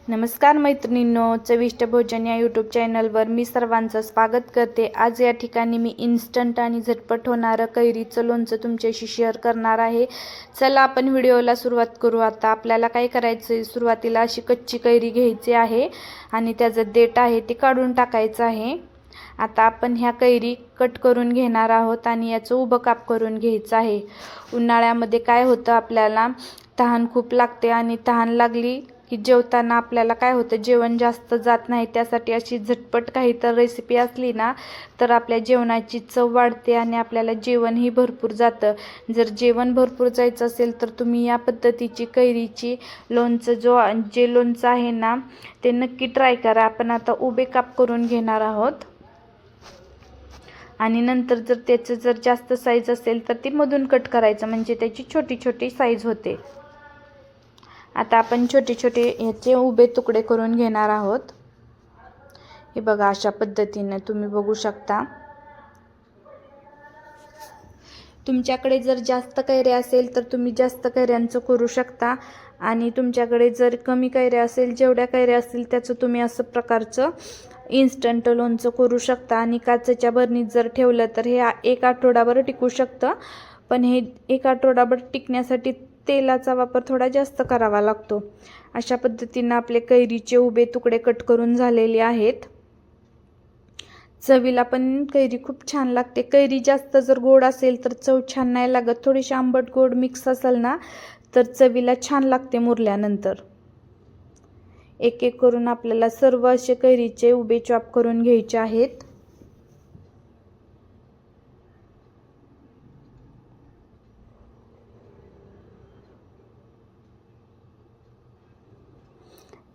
नमस्कार मैत्रिणींनो, चविष्ट भोजन या यूट्यूब चॅनलवर मी सर्वांचं स्वागत करते। आज या ठिकाणी मी इन्स्टंट आणि झटपट होणारं कैरीचं लोणचं तुमच्याशी शेअर करणार आहे। चला आपण व्हिडिओला सुरुवात करू। आता आपल्याला काय करायचं आहे, सुरुवातीला अशी कच्ची कैरी घ्यायची आहे आणि त्याचं देठ आहे ते काढून टाकायचं आहे। आता आपण ह्या कैरी कट करून घेणार आहोत आणि याचं उभं काप करून घ्यायचं आहे। उन्हाळ्यामध्ये काय होतं, आपल्याला तहान खूप लागते आणि तहान लागली की जेवताना आपल्याला काय होतं, जेवण जास्त जात नाही। त्यासाठी अशी झटपट काही तर रेसिपी असली ना तर आपल्या जेवणाची चव वाढते आणि आपल्याला जेवणही भरपूर जातं। जर जेवण भरपूर जायचं असेल तर तुम्ही या पद्धतीची कैरीची लोणचं जे लोणचं आहे ना ते नक्की ट्राय करा। आपण आता उभे काप करून घेणार आहोत आणि नंतर जर त्याचं जास्त साईज असेल तर ती मधून कट करायचं, म्हणजे त्याची छोटी छोटी साईज होते। आता आपण छोटे छोटे याचे उभे तुकडे करून घेणार आहोत। हे बघा, अशा पद्धतीने तुम्ही बघू शकता। तुमच्याकडे जर जास्त कैऱ्या असेल तर तुम्ही जास्त कैऱ्यांचं करू शकता आणि तुमच्याकडे जर कमी कैऱ्या असेल, जेवढ्या कैऱ्या असतील त्याचं तुम्ही असं प्रकारचं इन्स्टंट लोणचं करू शकता। आणि काचेच्या बरणीत जर ठेवलं तर हे एक आठवडाभर टिकू शकतं, पण हे एक आठवडाभर टिकण्यासाठी तेलाचा वापर थोडा जास्त करावा लागतो। अशा पद्धतीने आपले कैरीचे उभे तुकडे कट करून झालेले आहेत। चवीला पण कैरी खूप छान लागते। कैरी जास्त जर गोड असेल तर चव छान नाही लागत, थोडीशी आंबट गोड मिक्स असेल ना तर चवीला छान लागते मुरल्यानंतर। एक एक करून आपल्याला सर्व असे कैरीचे उभे चॉप करून घ्यायचे आहेत।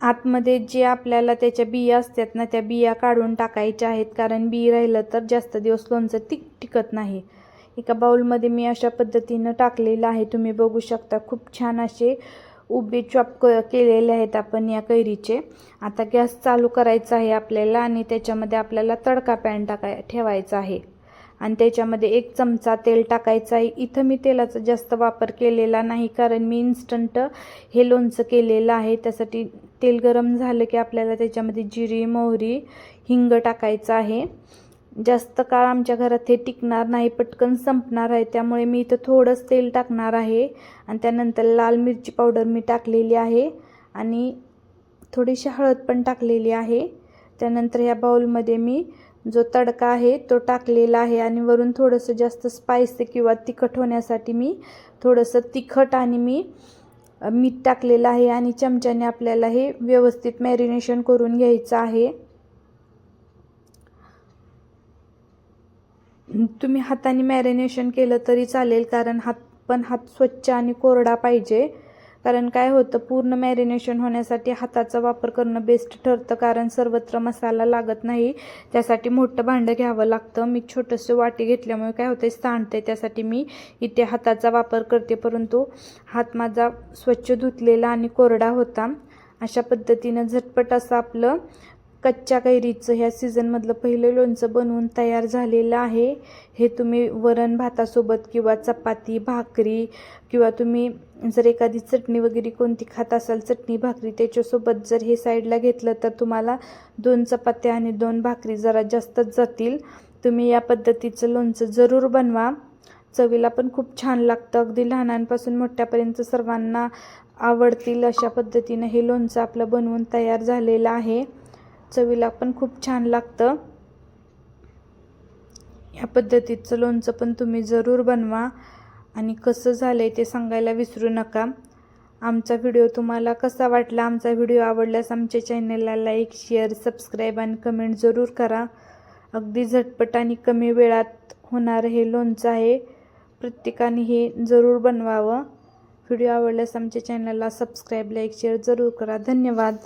आतमध्ये जे आपल्याला त्याच्या बिया असतात ना त्या बिया काढून टाकायच्या आहेत, कारण बी राहिलं तर जास्त दिवस लोणचं टिकत नाही। एका बाउलमध्ये मी अशा पद्धतीनं टाकलेलं आहे, तुम्ही बघू शकता। खूप छान असे उभे चॉप केलेले आहेत आपण या कैरीचे। आता गॅस चालू करायचा आहे आपल्याला आणि त्याच्यामध्ये आपल्याला तडका पॅन ठेवायचा आहे आणि त्याच्यामध्ये 1 चमचा तेल टाकायचं आहे। इथं मी तेलाचा जास्त वापर केलेला नाही, कारण मी इन्स्टंट हे लोणचं केलेलं आहे। त्यासाठी तेल गरम झालं की आपल्याला त्याच्यामध्ये जिरी, मोहरी, हिंग टाकायचं आहे। जास्त काळ आमच्या घरात हे टिकणार नाही, पटकन संपणार आहे, त्यामुळे मी इथं थोडंच तेल टाकणार आहे। आणि त्यानंतर लाल मिरची पावडर मी टाकलेली आहे आणि थोडीशी हळद पण टाकलेली आहे। त्यानंतर या बाउलमध्ये मी जो तडका आहे तो टाकलेला आहे आणि वरून थोडंसं जास्त स्पायसी किंवा तिखट होण्यासाठी मी थोडंसं तिखट आणि मीठ टाकलेलं आहे आणि चमच्याने आपल्याला हे व्यवस्थित मॅरिनेशन करून घ्यायचं आहे। तुम्ही हाताने मॅरिनेशन केलं तरी चालेल, कारण हात स्वच्छ आणि कोरडा पाहिजे। कारण काय होतं, पूर्ण मॅरिनेशन होण्यासाठी हाताचा वापर करणं बेस्ट ठरतं, कारण सर्वत्र मसाला लागत नाही। त्यासाठी मोठं भांडं घ्यावं लागतं। मी छोटंसं वाटी घेतल्यामुळे काय होतं, सांडते, त्यासाठी मी इथे हाताचा वापर करते, परंतु हात माझा स्वच्छ धुतलेला आणि कोरडा होता। अशा पद्धतीनं झटपट असं आपलं कच्च्या कैरीचं ह्या सीझनमधलं पहिलं लोणचं बनवून तयार झालेलं आहे। हे तुम्ही वरण भातासोबत किंवा चपाती, भाकरी किंवा तुम्ही जर एखादी चटणी वगैरे कोणती खात असाल, चटणी भाकरी, त्याच्यासोबत जर हे साईडला घेतलं तर तुम्हाला 2 चपात्या आणि 2 भाकरी जरा जास्तच जातील। तुम्ही या पद्धतीचं लोणचं जरूर बनवा, चवीला पण खूप छान लागतं। अगदी लहानांपासून मोठ्यापर्यंत सर्वांना आवडतील अशा पद्धतीनं हे लोणचं आपलं बनवून तयार झालेलं आहे। चवीला पण खूप छान लागतं। या पद्धतीचं लोणचं पण तुम्ही जरूर बनवा आणि कसं झालंय ते सांगायला विसरू नका। आमचा व्हिडिओ तुम्हाला कसा वाटला, आमचा व्हिडिओ आवडल्यास आमच्या चॅनलला लाईक, शेअर, सबस्क्राईब आणि कमेंट जरूर करा। अगदी झटपट आणि कमी वेळात होणारं हे लोणचं आहे, प्रत्येकाने हे जरूर बनवावं। व्हिडिओ आवडल्यास आमच्या चॅनलला सबस्क्राईब, लाईक, शेअर जरूर करा। धन्यवाद।